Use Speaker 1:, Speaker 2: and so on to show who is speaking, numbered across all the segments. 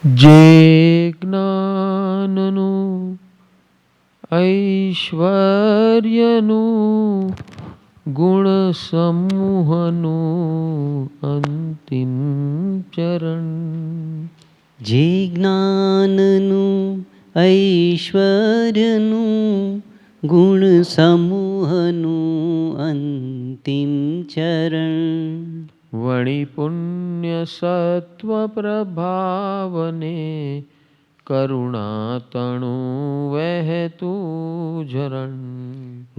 Speaker 1: જે જ્ઞાનનું ઐશ્વર્યનું ગુણ સમૂહનું અંતિમ ચરણ.
Speaker 2: જે જ્ઞાનનું ઐશ્વર્યનું ગુણ સમૂહનું અંતિમ ચરણ.
Speaker 1: વણી પુણ્ય સત્વ પ્રભાવને કરુણાતણું વહેતું ઝરણ.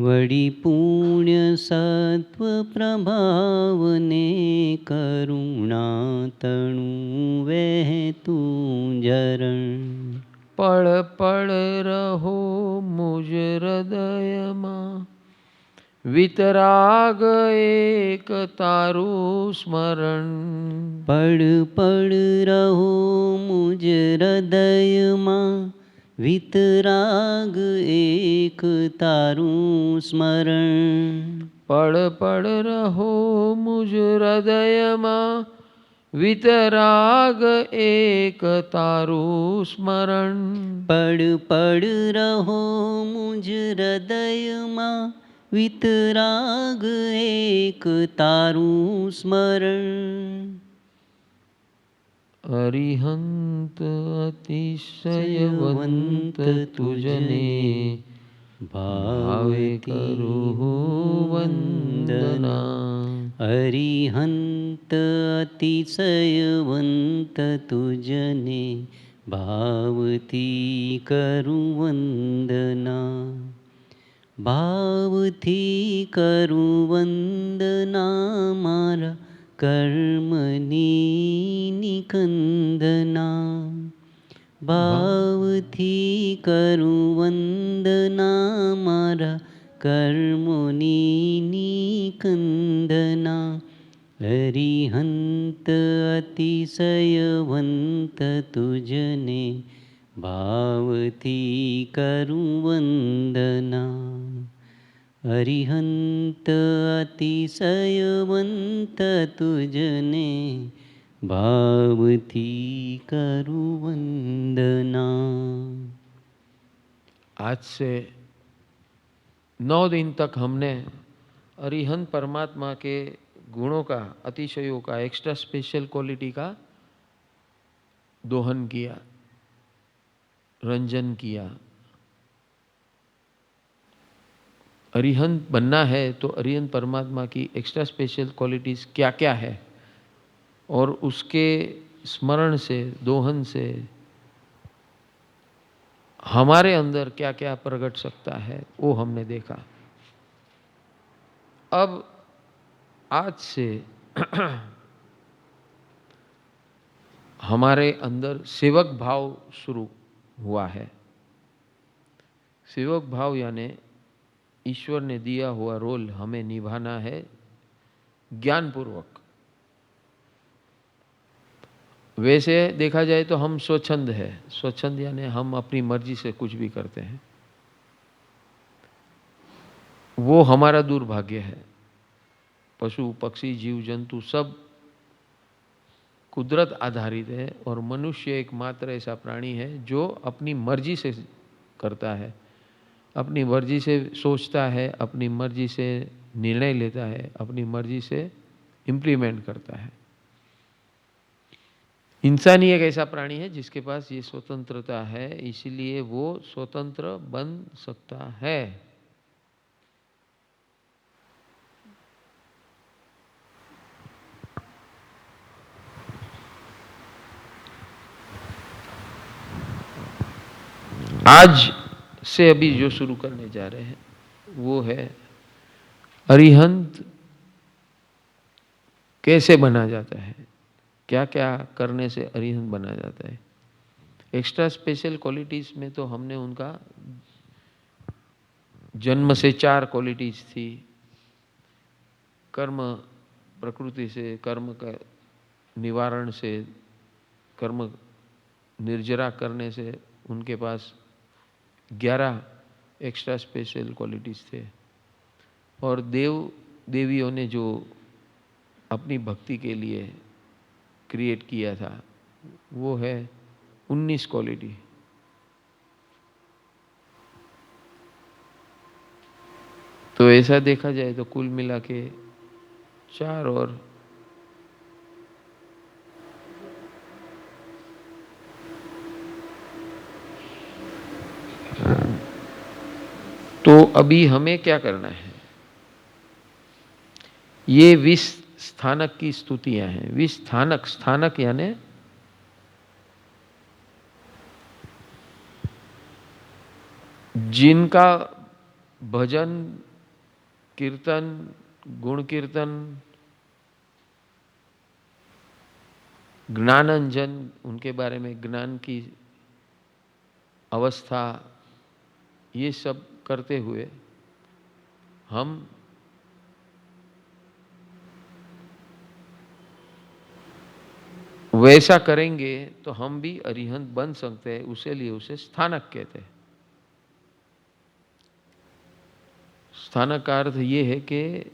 Speaker 2: વળી પુણ્ય સત્વ પ્રભાવને કરુણાતણું વહેતું ઝરણ.
Speaker 1: પળ પળ રહો મુજ હૃદયમાં વિતરાગ એક તારું સ્મરણ.
Speaker 2: પળ પળ રહો મુજ હૃદયમાં વિતરાગ એક તારું સ્મરણ.
Speaker 1: પળ પળ રહો મુજ હૃદયમાં વિતરાગ એક તારું સ્મરણ.
Speaker 2: પળ પળ રહો મુજ હૃદયમાં વિતરાગ એક તારું સ્મરણ.
Speaker 1: અરિહંત અતિશયવંત તુજને ભાવે કરું વંદના.
Speaker 2: અરિહંત અતિશયવંત તુજને ભાવથી કરું વંદના. ભાવથી કરું વંદના મારા કર્મની નિકંદના. ભાવથી કરું વંદના મારા કર્મોની નિકંદના. અરિહંત અતિશયવંત તુજને ભાવથી કરું વંદના. અરિહંત અતિશયવંત તુજને भावથી करूं वंदना.
Speaker 1: आज से 9 दिन तक हमने अरिहंत परमात्मा के गुणों का, अतिशयों का, एक्स्ट्रा स्पेशल क्वालिटी का दोहन किया, रंजन किया. अरिहंत बनना है तो अरिहंत परमात्मा की एक्स्ट्रा स्पेशल क्वालिटीज क्या क्या है और उसके स्मरण से, दोहन से हमारे अंदर क्या क्या प्रकट सकता है वो हमने देखा. अब आज से हमारे अंदर सेवक भाव शुरू हुआ है. सेवक भाव यानी ईश्वर ने दिया हुआ रोल हमें निभाना है ज्ञानपूर्वक. वैसे देखा जाए तो हम स्वच्छंद है. स्वच्छंद यानी हम अपनी मर्जी से कुछ भी करते हैं. वो हमारा दुर्भाग्य है. पशु पक्षी जीव जंतु सब कुदरत आधारित है और मनुष्य एकमात्र ऐसा प्राणी है जो अपनी मर्जी से करता है, अपनी मर्जी से सोचता है, अपनी मर्जी से निर्णय लेता है, अपनी मर्जी से इम्प्लीमेंट करता है. इंसान ही एक ऐसा प्राणी है जिसके पास ये स्वतंत्रता है, इसीलिए वो स्वतंत्र बन सकता है. आज से अभी जो शुरू करने जा रहे हैं वो है अरिहंत कैसे बना जाता है, क्या क्या करने से अरिहंत बना जाता है. एक्स्ट्रा स्पेशल क्वालिटीज में तो हमने उनका जन्म से 4 क्वालिटीज थी. कर्म प्रकृति से, कर्म का निवारण से, कर्म निर्जरा करने से उनके पास 11 एक्स्ट्रा स्पेशल क्वालिटीज थे. और देवियों ने जो अपनी भक्ति के लिए क्रिएट किया था वो है 19 क्वालिटी। तो ऐसा देखा जाए तो कुल मिला के 4 और तो अभी हमें क्या करना है? ये 20 स्थानक की स्तुतियां हैं। 20 स्थानक, स्थानक यानी जिनका भजन, कीर्तन, गुण कीर्तन, ज्ञानंजन, उनके बारे में ज्ञान की अवस्था, ये सब करते हुए हम वैसा करेंगे तो हम भी अरिहंत बन सकते हैं। उसे लिए उसे स्थानक कहते हैं। स्थानक का अर्थ ये है कि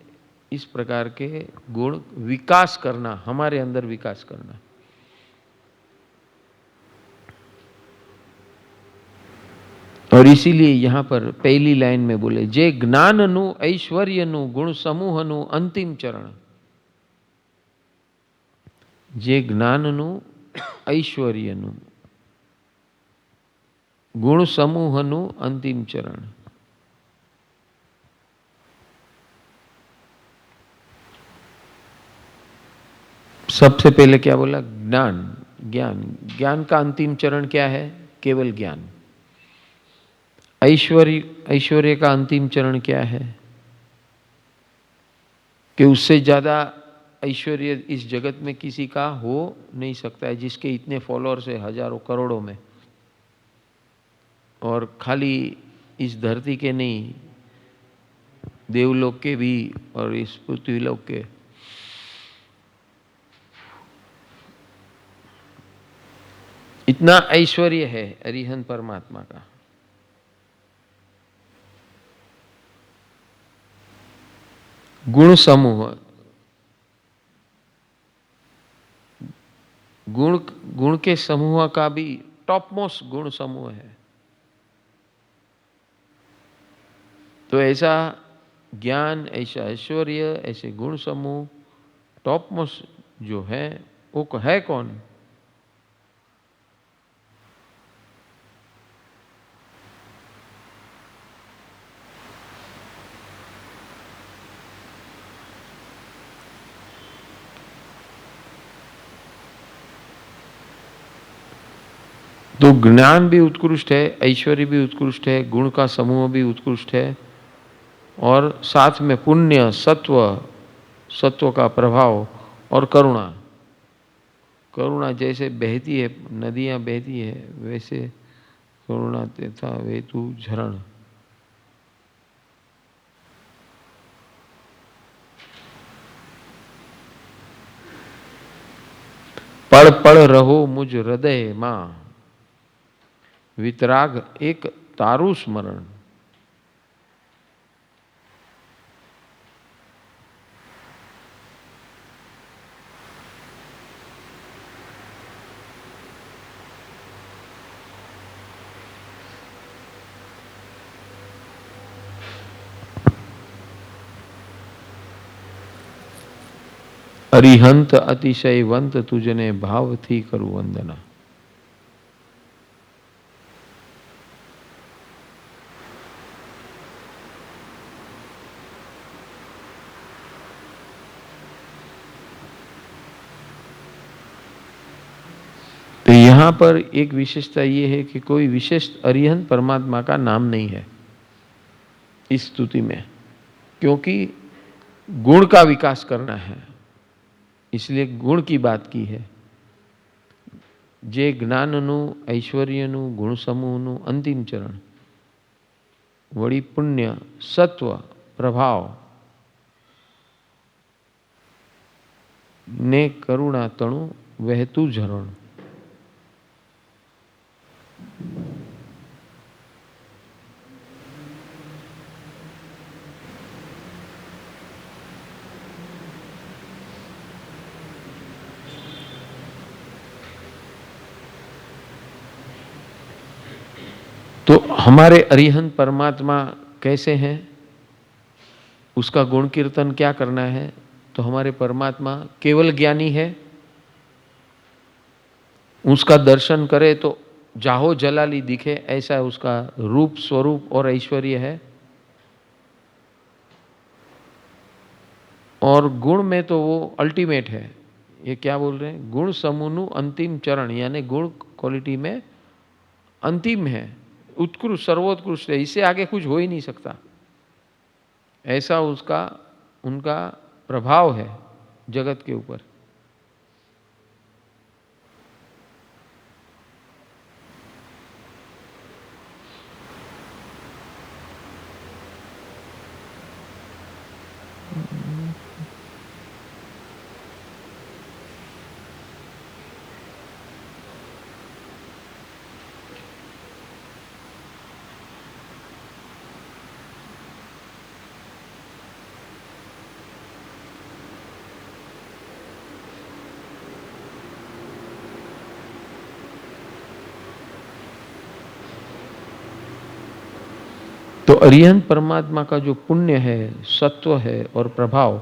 Speaker 1: इस प्रकार के गुण विकास करना, हमारे अंदर विकास करना। और इसीलिए यहां पर पहली लाइन में बोले, जे ज्ञान नु ऐश्वर्य नु गुण समूह नु अंतिम चरण। जे ज्ञान नु ऐश्वर्य नु गुण समूह नु अंतिम चरण। सबसे पहले क्या बोला? ज्ञान। ज्ञान, ज्ञान का अंतिम चरण क्या है? केवल ज्ञान। ऐश्वर्य, ऐश्वर्य का अंतिम चरण क्या है? कि उससे ज्यादा ऐश्वर्य इस जगत में किसी का हो नहीं सकता है, जिसके इतने फॉलोअर्स है हजारों करोड़ों में, और खाली इस धरती के नहीं, देवलोक के भी और इस पृथ्वीलोक के। इतना ऐश्वर्य है अरिहंत परमात्मा का। गुण समूह, गुण, गुण के समूह का भी टॉप मोस्ट गुण समूह है। तो ऐसा ज्ञान, ऐसा ऐश्वर्य, ऐसे गुण समूह टॉप मोस्ट जो है, वो है कौन? तो ज्ञान भी उत्कृष्ट है, ऐश्वर्य भी उत्कृष्ट है, गुण का समूह भी उत्कृष्ट है, और साथ में पुण्य, सत्व, सत्व का प्रभाव और करुणा। करुणा जैसे बहती है, नदियां बहती है, वैसे करुणा तथा वेतु झरण। पढ़ पढ़ रहो मुझ हृदय मां, वितराग एक तारु स्मरण। अरिहंत अतिशयवंत तुझने भाव थी करु वंदना। तो यहां पर एक विशेषता यह है कि कोई विशेष अरिहंत परमात्मा का नाम नहीं है इस स्तुति में, क्योंकि गुण का विकास करना है, इसलिए गुण की बात की है। जे ज्ञाननु ऐश्वर्यनु गुण समूहनु अंतिम चरण, वड़ी पुण्य, सत्व, प्रभाव ने करुणा तणु वहतु झरण। तो हमारे अरिहंत परमात्मा कैसे हैं, उसका गुण कीर्तन क्या करना है। तो हमारे परमात्मा केवल ज्ञानी है, उसका दर्शन करे तो जाहो जलाली दिखे, ऐसा उसका रूप स्वरूप और ऐश्वर्य है। और गुण में तो वो अल्टीमेट है। ये क्या बोल रहे हैं, गुण समूनु अंतिम चरण, यानी गुण क्वालिटी में अंतिम है, उत्कृष्ट सर्वोत्कृष्ट है, इससे आगे कुछ हो ही नहीं सकता। ऐसा उसका उनका प्रभाव है जगत के ऊपर। तो अरिहंत परमात्मा का जो पुण्य है, सत्व है और प्रभाव।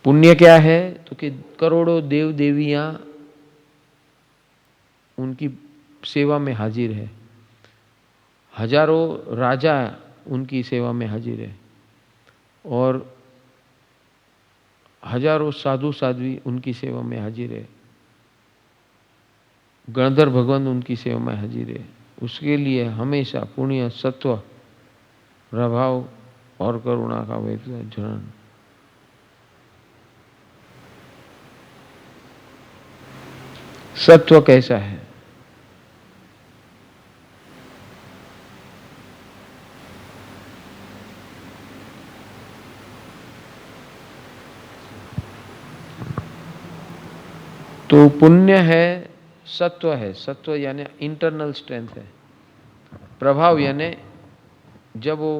Speaker 1: पुण्य क्या है, तो कि करोड़ों देव देवियां उनकी सेवा में हाजिर है, हजारों राजा उनकी सेवा में हाजिर है, और हजारों साधु साध्वी उनकी सेवा में हाजिर है, गणधर भगवान उनकी सेवा में हाजिर है। उसके लिए हमेशा पुण्य, सत्व, प्रभाव और करुणा का झरण। सत्व कैसा है, तो पुण्य है, सत्व है। सत्व यानी इंटरनल स्ट्रेंथ है। प्रभाव यानी जब वो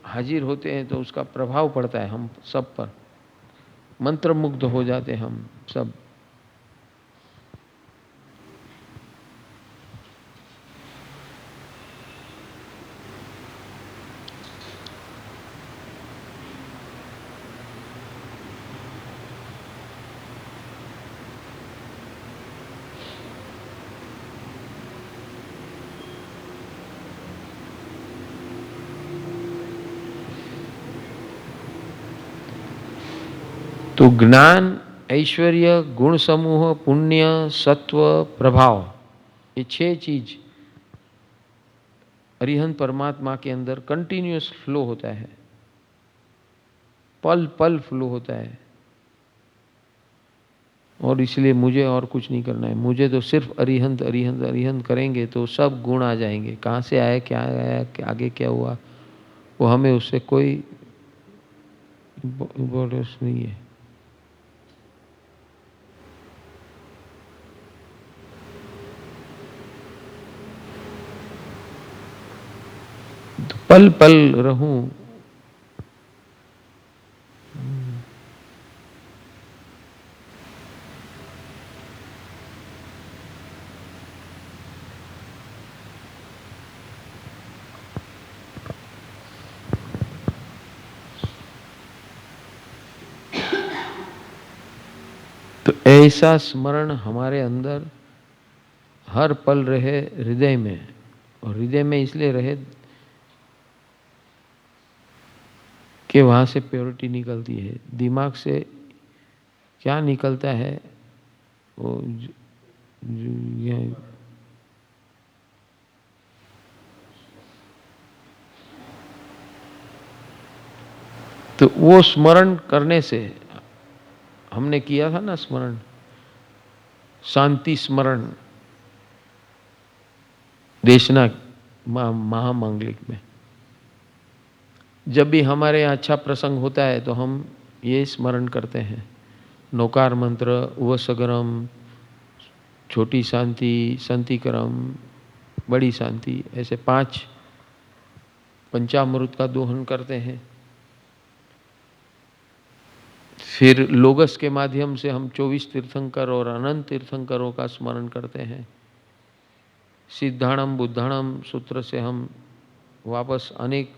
Speaker 1: हाजिर होते हैं तो उसका प्रभाव पड़ता है हम सब पर, मंत्रमुग्ध हो जाते हैं हम सब। तो ज्ञान, ऐश्वर्य, गुण समूह, पुण्य, सत्व, प्रभाव, ये 6 चीज अरिहंत परमात्मा के अंदर कंटिन्यूअस फ्लो होता है, पल पल फ्लो होता है। और इसलिए मुझे और कुछ नहीं करना है, मुझे तो सिर्फ अरिहंत अरिहंत अरिहंत करेंगे तो सब गुण आ जाएंगे। कहाँ से आया, क्या आया, आगे क्या हुआ, वो हमें उससे कोई इम्पोर्टेंस नहीं है। पल पल रहूं। तो ऐसा स्मरण हमारे अंदर हर पल रहे हृदय में। और हृदय में इसलिए रहे कि वहाँ से प्योरिटी निकलती है। दिमाग से क्या निकलता है वो तो वो स्मरण करने से, हमने किया था ना स्मरण, शांति स्मरण देशना महामांगलिक में। जब भी हमारे यहाँ अच्छा प्रसंग होता है तो हम ये स्मरण करते हैं, नौकार मंत्र, उपसगरम, छोटी शांति, शांतिकरम, बड़ी शांति, ऐसे 5 पंचामृत का दोहन करते हैं। फिर लोगस के माध्यम से हम 24 तीर्थंकर और अनंत तीर्थंकरों का स्मरण करते हैं। सिद्धाणम बुद्धाणम सूत्र से हम वापस अनेक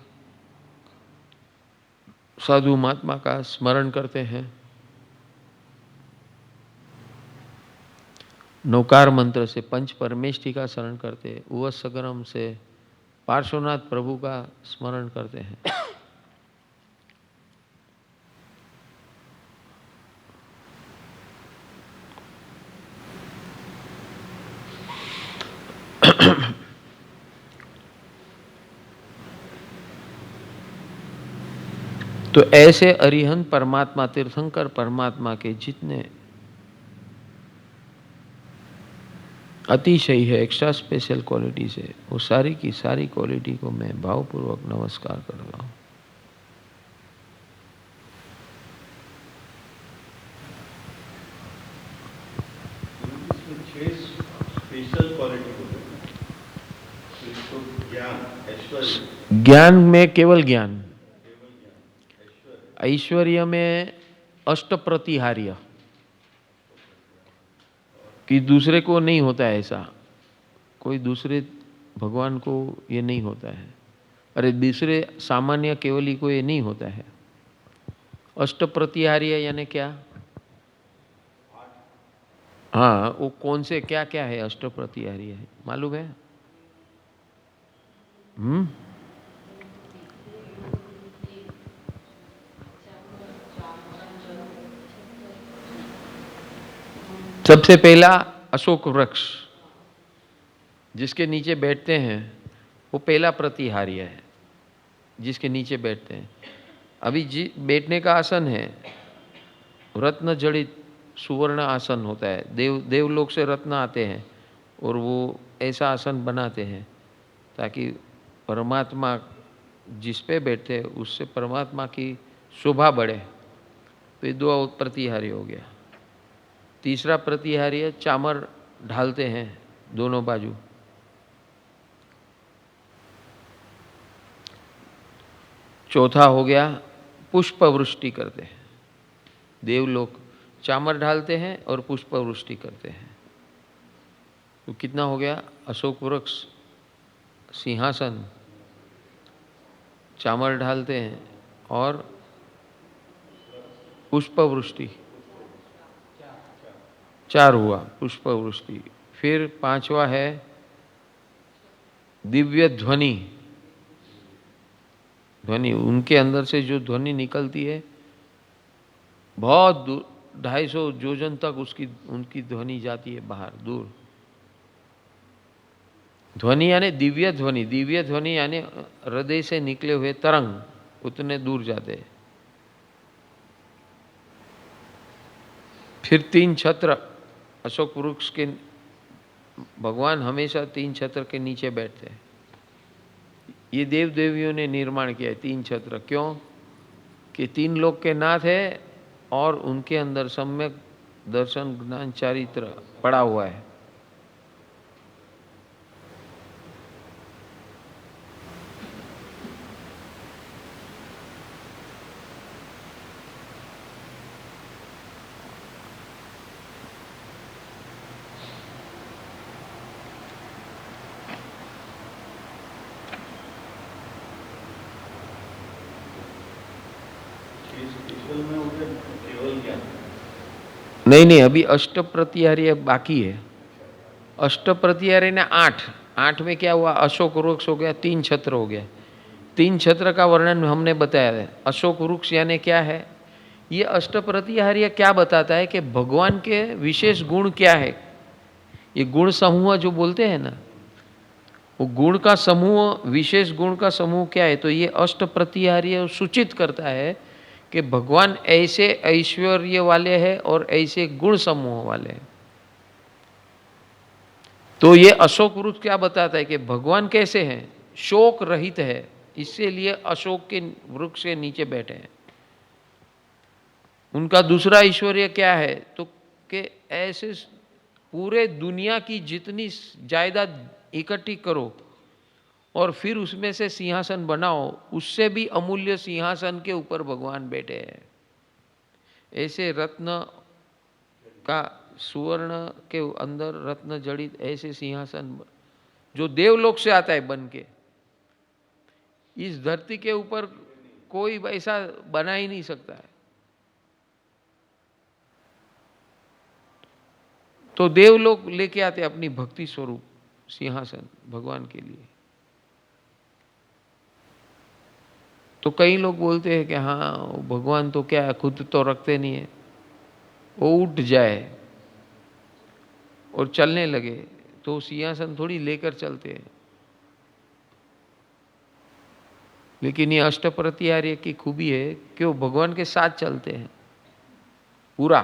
Speaker 1: साधु महात्मा का स्मरण करते हैं। नौकार मंत्र से पंच परमेष्ठी का स्मरण करते हैं। उवसगरम से पार्श्वनाथ प्रभु का स्मरण करते हैं। तो ऐसे अरिहंत परमात्मा, तीर्थंकर परमात्मा के जितने अतिशय है, एक्स्ट्रा स्पेशल क्वालिटीज है, वो सारी की सारी क्वालिटी को मैं भावपूर्वक नमस्कार कर रहा हूँ। ज्ञान में केवल ज्ञान, ऐश्वर्य में अष्ट प्रतिहार्य, कि दूसरे को नहीं होता है ऐसा, कोई दूसरे भगवान को ये नहीं होता है, अरे दूसरे सामान्य केवली को ये नहीं होता है। अष्ट प्रतिहार्य यानी क्या? हाँ, वो कौन से क्या क्या है अष्ट प्रतिहार्य है मालूम है? सबसे पहला अशोक वृक्ष जिसके नीचे बैठते हैं वो पहला प्रतिहार्य है, जिसके नीचे बैठते हैं। अभी जी बैठने का आसन है रत्न जड़ित सुवर्ण आसन होता है। देवलोक से रत्न आते हैं और वो ऐसा आसन बनाते हैं ताकि परमात्मा जिस पे बैठते हैं उससे परमात्मा की शोभा बढ़े। तो ये दो प्रतिहार्य हो गया। तीसरा प्रतिहार्य चामर ढालते हैं दोनों बाजू। चौथा हो गया पुष्प वृष्टि करते हैं। देवलोक चामर ढालते हैं और पुष्प वृष्टि करते हैं। तो कितना हो गया? अशोक वृक्ष, सिंहासन, चामर ढालते हैं और पुष्प वृष्टि, चार हुआ पुष्प वृष्टि। फिर पांचवा है दिव्य ध्वनि। ध्वनि, उनके अंदर से जो ध्वनि निकलती है बहुत दूर 250 योजन तक उनकी ध्वनि जाती है बाहर दूर। ध्वनि यानी दिव्य ध्वनि। दिव्य ध्वनि यानी हृदय से निकले हुए तरंग उतने दूर जाते हैं। फिर 3 छत्र, अशोक वृक्ष के भगवान हमेशा 3 छत्र के नीचे बैठते हैं। ये देव देवियों ने निर्माण किया है 3 छत्र। क्यों? कि 3 लोक के नाथ है और उनके अंदर सम्यक दर्शन ज्ञान चारित्र पड़ा हुआ है। नहीं, अभी अष्ट प्रतिहार्य बाकी है। अष्ट प्रतिहार्य ने 8 में क्या हुआ? अशोक वृक्ष हो गया, 3 छत्र हो गया। 3 छत्र का वर्णन हमने बताया है। अशोक वृक्ष यानी क्या है? ये अष्ट प्रतिहार्य क्या बताता है कि भगवान के विशेष गुण क्या है। ये गुण समूह जो बोलते हैं ना, वो गुण का समूह, विशेष गुण का समूह क्या है? तो ये अष्ट प्रतिहार्य सूचित करता है कि भगवान ऐसे ऐश्वर्य वाले हैं और ऐसे गुण समूह वाले हैं। तो ये अशोक वृक्ष क्या बताता है कि भगवान कैसे हैं? शोक रहित है, इसीलिए अशोक के वृक्ष के नीचे बैठे हैं। उनका दूसरा ऐश्वर्य क्या है? तो कि ऐसे पूरे दुनिया की जितनी जायदाद इकट्ठी करो और फिर उसमें से सिंहासन बनाओ, उससे भी अमूल्य सिंहासन के ऊपर भगवान बैठे हैं। ऐसे रत्न का, सुवर्ण के अंदर रत्न जड़ित ऐसे सिंहासन जो देवलोक से आता है बन के। इस धरती के ऊपर कोई ऐसा बना ही नहीं सकता है। तो देवलोक लेके आते अपनी भक्ति स्वरूप सिंहासन भगवान के लिए। तो कई लोग बोलते हैं कि हाँ भगवान तो क्या खुद तो रखते नहीं है, वो उठ जाए और चलने लगे तो सिंहासन थोड़ी लेकर चलते हैं। लेकिन ये अष्टप्रत्यार्य की खूबी है कि वो भगवान के साथ चलते हैं पूरा।